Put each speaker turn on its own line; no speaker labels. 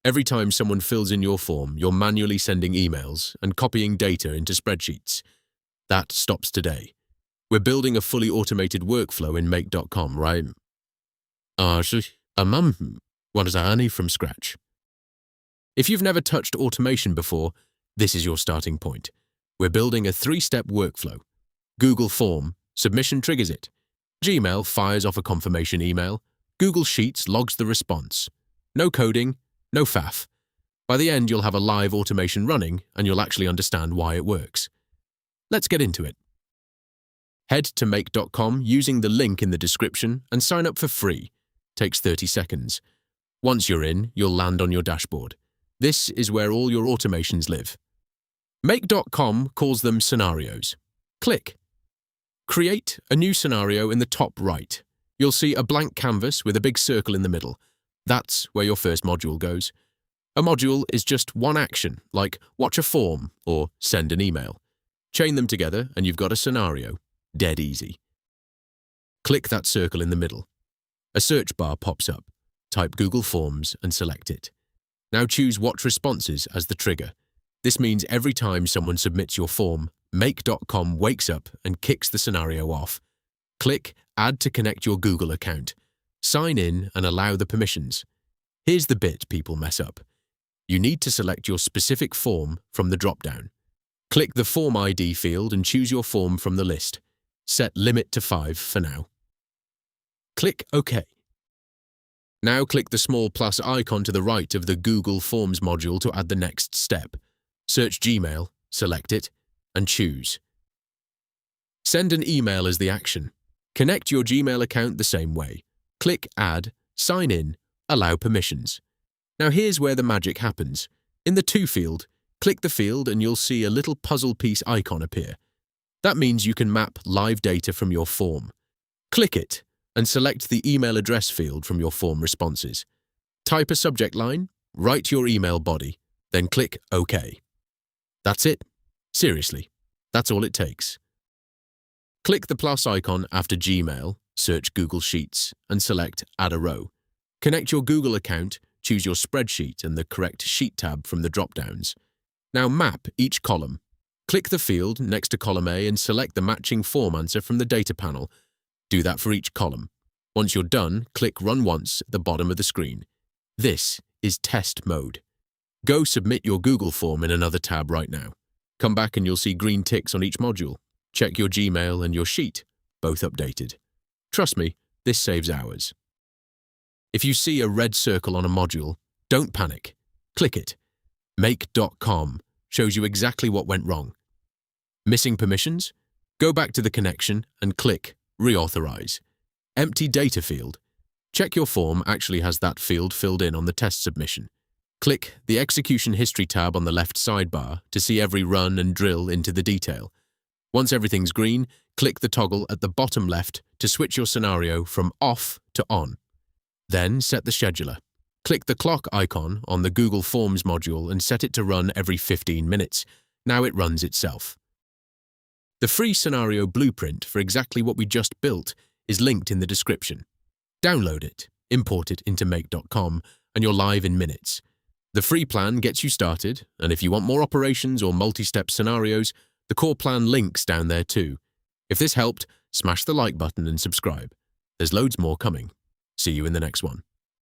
Every time someone fills in your form, you're manually sending emails and copying data into spreadsheets. That stops today. We're building a fully automated workflow in Make.com, right? What is Annie from scratch? If you've never touched automation before, this is your starting point. We're building a 3-step workflow. Google Form, submission triggers it. Gmail fires off a confirmation email. Google Sheets logs the response. No coding, no faff. By the end, you'll have a live automation running and you'll actually understand why it works. Let's get into it. Head to Make.com using the link in the description and sign up for free. Takes 30 seconds. Once you're in, you'll land on your dashboard. This is where all your automations live. Make.com calls them scenarios. Click. Create a new scenario in the top right. You'll see a blank canvas with a big circle in the middle. That's where your first module goes. A module is just one action, like watch a form or send an email. Chain them together and you've got a scenario. Dead easy. Click that circle in the middle. A search bar pops up. Type Google Forms and select it. Now choose Watch Responses as the trigger. This means every time someone submits your form, Make.com wakes up and kicks the scenario off. Click Add to connect your Google account. Sign in and allow the permissions. Here's the bit people mess up. You need to select your specific form from the drop-down. Click the Form ID field and choose your form from the list. Set limit to 5 for now. Click OK. Now click the small plus icon to the right of the Google Forms module to add the next step. Search Gmail, select it, and choose. Send an email as the action. Connect your Gmail account the same way. Click Add, sign in, allow permissions. Now here's where the magic happens. In the To field, click the field and you'll see a little puzzle piece icon appear. That means you can map live data from your form. Click it and select the email address field from your form responses. Type a subject line, write your email body, then click OK. That's it. Seriously, that's all it takes. Click the plus icon after Gmail, search Google Sheets, and select Add a row. Connect your Google account, choose your spreadsheet and the correct sheet tab from the drop-downs. Now map each column. Click the field next to column A and select the matching form answer from the data panel. Do that for each column. Once you're done, click Run Once at the bottom of the screen. This is test mode. Go submit your Google form in another tab right now. Come back and you'll see green ticks on each module. Check your Gmail and your sheet, both updated. Trust me, this saves hours. If you see a red circle on a module, don't panic. Click it. Make.com shows you exactly what went wrong. Missing permissions? Go back to the connection and click Reauthorize. Empty data field. Check your form actually has that field filled in on the test submission. Click the Execution History tab on the left sidebar to see every run and drill into the detail. Once everything's green, click the toggle at the bottom left to switch your scenario from off to on. Then set the scheduler. Click the clock icon on the Google Forms module and set it to run every 15 minutes. Now it runs itself. The free scenario blueprint for exactly what we just built is linked in the description. Download it, import it into Make.com, and you're live in minutes. The free plan gets you started, and if you want more operations or multi-step scenarios, the core plan link's down there too. If this helped, smash the like button and subscribe. There's loads more coming. See you in the next one.